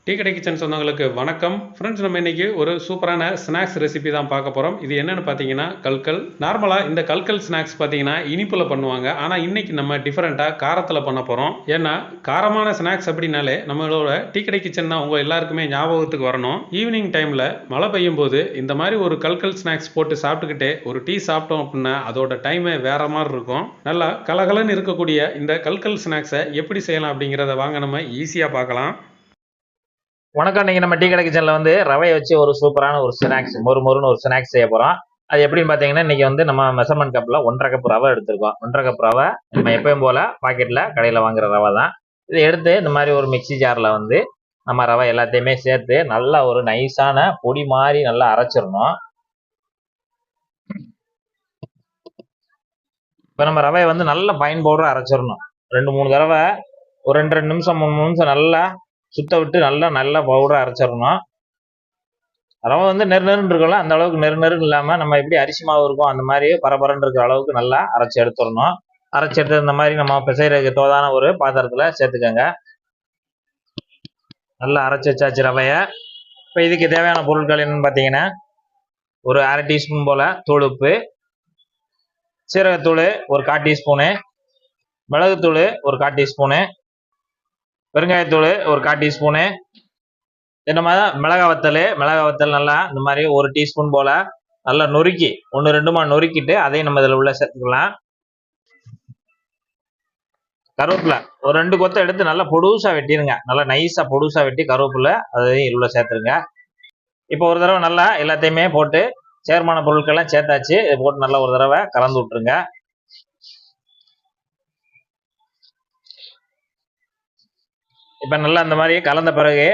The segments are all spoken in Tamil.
டீ கடை கிச்சன் சொந்தங்களுக்கு வணக்கம் ஃப்ரெண்ட்ஸ். நம்ம இன்றைக்கி ஒரு சூப்பரான ஸ்நாக்ஸ் ரெசிபி தான் பார்க்க போகிறோம். இது என்னென்னு பார்த்தீங்கன்னா கல்கல். நார்மலாக இந்த கல்கல் ஸ்நாக்ஸ் பார்த்தீங்கன்னா இனிப்பில் பண்ணுவாங்க. ஆனால் இன்றைக்கி நம்ம டிஃப்ரெண்ட்டாக காரத்தில் பண்ண போகிறோம். ஏன்னா காரமான ஸ்நாக்ஸ் அப்படின்னாலே நம்மளோட டீ கடை கிச்சன் தான் உங்கள் எல்லாருக்குமே ஞாபகத்துக்கு வரணும். ஈவினிங் டைமில் மழை பெய்யும் போது இந்த மாதிரி ஒரு கல்கல் ஸ்நாக்ஸ் போட்டு சாப்பிட்டுக்கிட்டே ஒரு டீ சாப்பிட்டோம் அப்படின்னா அதோட டைமே வேறு மாதிரி இருக்கும். நல்லா கலகலன்னு இருக்கக்கூடிய இந்த கல்கல் ஸ்நாக்ஸை எப்படி செய்யலாம் அப்படிங்கிறத வாங்க நம்ம ஈஸியாக பார்க்கலாம். வணக்கம். நீங்கள் நம்ம டீ கடை கிச்சனில் வந்து ரவையை வச்சு ஒரு சூப்பரான ஒரு ஸ்நாக்ஸ் மொறுன்னு ஒரு ஸ்நாக்ஸ் செய்ய போகிறோம். அது எப்படின்னு பார்த்தீங்கன்னா இன்றைக்கி வந்து நம்ம மெஷர்மெண்ட் கப்பில் 1.5 கப் ரவை எடுத்துருக்கோம். 1.5 கப் ரவை நம்ம எப்பயும் போல் பாக்கெட்டில் கடையில் வாங்குற ரவை தான். இதை எடுத்து இந்த மாதிரி ஒரு மிக்சி ஜாரில் வந்து நம்ம ரவை எல்லாத்தையுமே சேர்த்து நல்லா ஒரு நைஸான பொடி மாதிரி நல்லா அரைச்சிடணும். இப்போ நம்ம ரவையை வந்து நல்ல ஃபைன் பவுடராக அரைச்சிடணும். 2-3 தடவை ஒரு 2 நிமிஷம் 3 நிமிஷம் நல்லா சுத்த விட்டு நல்லா பவுடராக அரைச்சிடணும். ரவை வந்து நெருன்னு இருக்கும்ல, அந்த அளவுக்கு நெருன்னு இல்லாமல் நம்ம எப்படி அரிசி மாவு இருக்கும் அந்த மாதிரி பரபரன்னு இருக்கிற அளவுக்கு நல்லா அரைச்சி எடுத்துடணும். அரைச்சி எடுத்து இந்த மாதிரி நம்ம பிசைறதுக்கு தோதான ஒரு பாத்திரத்தில் சேர்த்துக்கோங்க. நல்லா அரைச்சி வச்சாச்சு ரவையை. இப்போ இதுக்கு தேவையான பொருட்கள் என்னன்னு பார்த்தீங்கன்னா ஒரு 1/2 டீஸ்பூன் போல் தூள் உப்பு, சீரகத்தூள் ஒரு 1/4 டீஸ்பூனு, மிளகுத்தூள் ஒரு 1/4 டீஸ்பூனு, பெருங்காயத்தூள் ஒரு 1/4 டீஸ்பூனு, இந்த மாதிரி மிளகா வத்தல் நல்லா இந்த மாதிரி 1 டீஸ்பூன் போல் நல்லா நொறுக்கி 1-2 நொறுக்கிட்டு அதையும் நம்ம இதில் உள்ள சேர்த்துக்கலாம். கருவேப்பிலை ஒரு 2 கொத்தை எடுத்து நல்லா பொடுசாக வெட்டிடுங்க. நல்லா நைஸாக பொடுசாக வெட்டி கருவேப்பிலை அதையும் உள்ள சேர்த்துருங்க. இப்போ ஒரு தடவை நல்லா எல்லாத்தையுமே போட்டு சேர்மான பொருட்கள்லாம் சேர்த்தாச்சு. இதை போட்டு நல்லா ஒரு தடவை கலந்து விட்டுருங்க. இப்போ நல்லா இந்த மாதிரி கலந்த பிறகு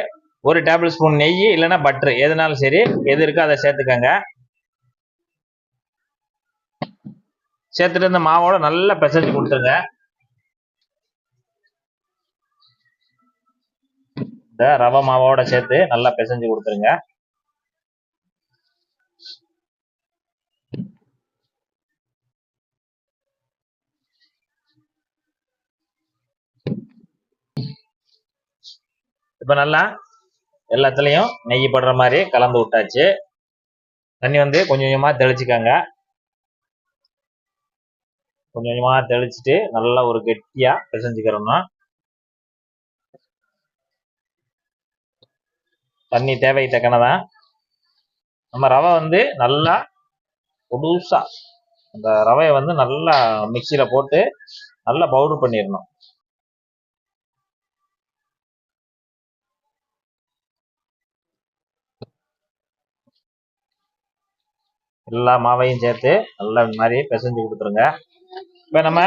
1 டேபிள் ஸ்பூன் நெய் இல்லைன்னா பட்டர் எதுனாலும் சரி, எது இருக்கோ அதை சேர்த்துக்கங்க. சேர்த்துட்டு இந்த மாவோட நல்லா பிசைஞ்சு கொடுத்துருங்க. இந்த ரவை மாவோட சேர்த்து நல்லா பிசைஞ்சு கொடுத்துருங்க. இப்போ நல்லா எல்லாத்துலேயும் நெய் படுற மாதிரி கலந்து விட்டாச்சு. தண்ணி வந்து கொஞ்சம் கொஞ்சமாக தெளிச்சுக்கோங்க. கொஞ்சம் கொஞ்சமாக தெளிச்சுட்டு நல்லா ஒரு கெட்டியாக பிசைஞ்சுக்கிறோம். தண்ணி தேவை தக்கனதான். நம்ம ரவை வந்து நல்லா புதுசா அந்த ரவையை வந்து நல்லா மிக்சியில் போட்டு நல்லா பவுடர் பண்ணிடணும். எல்லா மாவையும் சேர்த்து நல்லா இந்த மாதிரி பிசைஞ்சு கொடுத்துருங்க. இப்போ நம்ம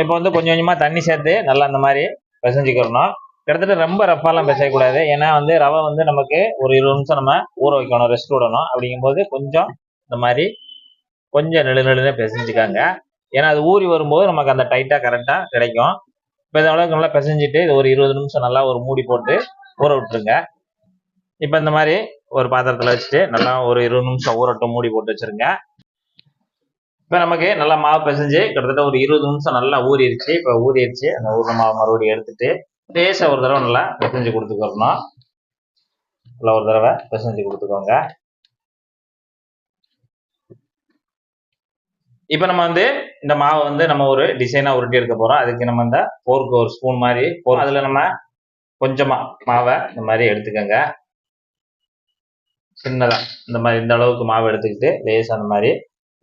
இப்போ வந்து கொஞ்சம் கொஞ்சமாக தண்ணி சேர்த்து நல்லா இந்த மாதிரி பிசைஞ்சுக்கிறணும். கிட்டத்தட்ட ரொம்ப ரஃபாலாம் பிசையக்கூடாது. ஏன்னா வந்து ரவை வந்து நமக்கு ஒரு 20 நிமிஷம் நம்ம ஊற வைக்கணும், ரெஸ்ட் விடணும். அப்படிங்கும்போது கொஞ்சம் இந்த மாதிரி கொஞ்சம் நெழுநெழுன்னு பிசைஞ்சுக்காங்க. ஏன்னா அது ஊறி வரும்போது நமக்கு அந்த டைட்டாக கரெக்டாக கிடைக்கும். இப்போ இந்த அளவுக்கு நல்லா பிசைஞ்சிட்டு இது ஒரு 20 நிமிஷம் நல்லா ஒரு மூடி போட்டு ஊற விட்டுருங்க. இப்போ இந்த மாதிரி ஒரு பாத்திரத்தில் வச்சுட்டு நல்லா ஒரு 20 நிமிஷம் ஊறட்டும், மூடி போட்டு வச்சுருங்க. இப்போ நமக்கு நல்லா மாவு பிசைஞ்சு கிட்டத்தட்ட ஒரு 20 நிமிஷம் நல்லா ஊறிடுச்சு. இப்போ ஊறிடுச்சு. அந்த ஊறின மாவு மறுபடியும் எடுத்துட்டு லேசாக ஒரு தடவை நல்லா பிசைஞ்சு கொடுத்துக்கிறணும். நல்லா ஒரு தடவை பிசைஞ்சு கொடுத்துக்கோங்க. இப்போ நம்ம வந்து இந்த மாவை வந்து நம்ம ஒரு டிசைனாக உருட்டி எடுக்க போகிறோம். அதுக்கு நம்ம இந்த போர்க்கு ஒரு ஸ்பூன் மாதிரி அதில் நம்ம கொஞ்சமாக மாவை இந்த மாதிரி எடுத்துக்கோங்க. சின்னதாக இந்த மாதிரி இந்த அளவுக்கு மாவு எடுத்துக்கிட்டு லேசாக அந்த மாதிரி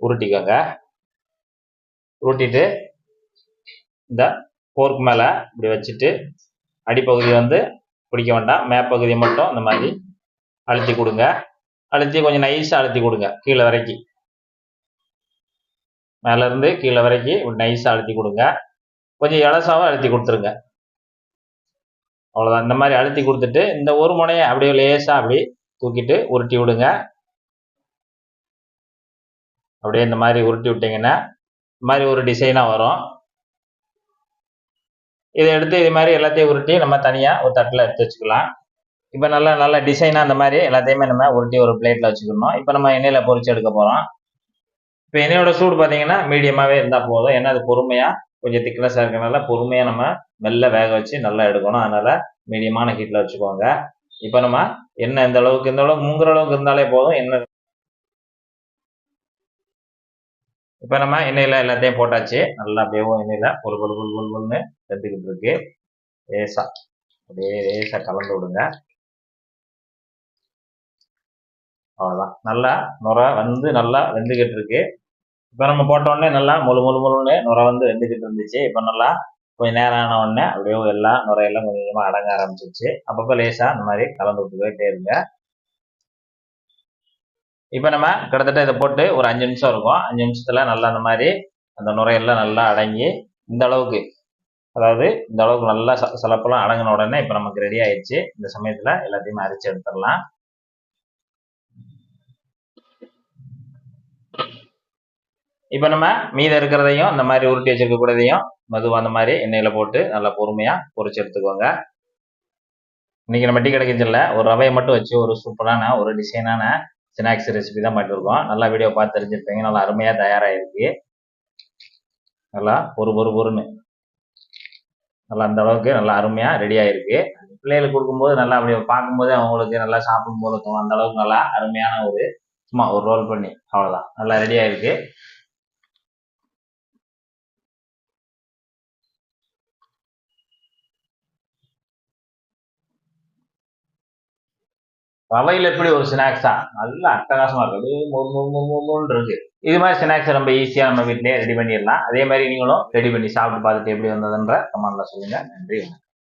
உருட்டிக்கோங்க. உருட்டிட்டு இந்த போர்க்கு மேலே இப்படி வச்சுட்டு அடிப்பகுதி வந்து பிடிக்க வேண்டாம், மேற்பகுதியை மட்டும் இந்த மாதிரி அழுத்தி கொடுங்க. அழுத்தி கொஞ்சம் நைஸாக அழுத்தி கொடுங்க. கீழே வரைக்கும், மேலேருந்து கீழே வரைக்கும் இப்படி நைஸாக அழுத்தி கொடுங்க. கொஞ்சம் இலசாவும் அழுத்தி கொடுத்துருங்க. அவ்வளோதான். இந்த மாதிரி அழுத்தி கொடுத்துட்டு இந்த ஒரு முனையை அப்படியே லேசாக அப்படி தூக்கிட்டு உருட்டி விடுங்க. அப்படியே இந்த மாதிரி உருட்டி விட்டிங்கன்னா இந்த மாதிரி ஒரு டிசைனாக வரும். இதை எடுத்து இது மாதிரி எல்லாத்தையும் உருட்டி நம்ம தனியாக ஒரு தட்டில் எடுத்து வச்சுக்கலாம். இப்போ நல்லா டிசைனாக அந்த மாதிரி எல்லாத்தையுமே நம்ம உருட்டி ஒரு பிளேட்டில் வச்சுக்கணும். இப்போ நம்ம எண்ணெயில் பொரிச்சு எடுக்க போகிறோம். இப்போ எண்ணெயோட சூடு பார்த்தீங்கன்னா மீடியமாகவே இருந்தால் போதும். ஏன்னா அது பொறுமையாக கொஞ்சம் திக்னஸாக இருக்கனால பொறுமையாக நம்ம மெல்ல வேக வச்சு நல்லா எடுக்கணும். அதனால மீடியமான ஹீட்டில் வச்சுக்கோங்க. இப்போ நம்ம எண்ணெய் இந்த அளவுக்கு முங்குற அளவுக்கு இருந்தாலே போதும். எண்ணெய் இப்போ நம்ம எண்ணெயில் எல்லாத்தையும் போட்டாச்சு. நல்லா அப்படியே எண்ணெயில் பொருள்னு வெந்துக்கிட்டு இருக்கு. லேசாக கலந்து விடுங்க. அவ்வளோதான். நல்லா நுரை வந்து நல்லா வெந்துக்கிட்டு இருக்கு. இப்போ நம்ம போட்ட உடனே நல்லா முழுன்னு நுரை வந்து வெந்துக்கிட்டு இருந்துச்சு. இப்போ நல்லா கொஞ்சம் நேரம் ஆன உடனே அப்படியே எல்லாம் நுரையெல்லாம் கொஞ்சம் கொஞ்சமாக அடங்க ஆரம்பிச்சிருச்சு. அப்பப்போ லேசாக இந்த மாதிரி கலந்து விட்டு போயிட்டே இருங்க. இப்போ நம்ம கிட்டத்தட்ட இதை போட்டு ஒரு 5 நிமிஷம் இருக்கும். 5 நிமிஷத்துல நல்லா அந்த மாதிரி அந்த நுரையெல்லாம் நல்லா அடங்கி இந்த அளவுக்கு, அதாவது இந்த அளவுக்கு நல்லா சலப்பெல்லாம் அடங்கின உடனே இப்போ நமக்கு ரெடி ஆயிடுச்சு. இந்த சமயத்தில் எல்லாத்தையுமே அரைச்சி எடுத்துடலாம். இப்போ நம்ம மீதம் இருக்கிறதையும் இந்த மாதிரி உருட்டி வச்சிருக்கக்கூடியதையும் மெதுவாக அந்த மாதிரி எண்ணெயில் போட்டு நல்லா பொறுமையாக பொரிச்சு எடுத்துக்கோங்க. இன்னைக்கு நம்ம டீ கிடைக்கல ஒரு ரவையை மட்டும் வச்சு ஒரு சூப்பரான ஒரு டிசைனான ஸ்நாக்ஸ் ரெசிபி தான் பண்ணிருக்கோம். நல்லா வீடியோ பார்த்து தெரிஞ்சிருப்பீங்க. நல்லா அருமையாக தயாராகிருக்கு. நல்லா பொறுன்னு நல்லா அந்த அளவுக்கு நல்லா அருமையாக ரெடி ஆயிருக்கு. பிள்ளைகளுக்கு கொடுக்கும்போது நல்லா அப்படி பார்க்கும்போது அவங்களுக்கு நல்லா சாப்பிடும் போது இருக்கும். அந்த அளவுக்கு நல்லா அருமையான ஒரு சும்மா ஒரு ரோல் பண்ணி அவ்வளோதான் நல்லா ரெடி ஆயிருக்கு. ரவையில் எப்படி ஒரு ஸ்நாக்ஸா நல்லா அட்டகாசமா இருக்கு. மொறு இருக்கு. இது மாதிரி ஸ்நாக்ஸ் ரொம்ப ஈஸியா நம்ம வீட்டிலேயே ரெடி பண்ணிடலாம். அதே மாதிரி நீங்களும் ரெடி பண்ணி சாப்பிட்டு பார்த்துட்டு எப்படி வந்ததுன்ற கமெண்ட்ல சொல்லுங்க. நன்றி.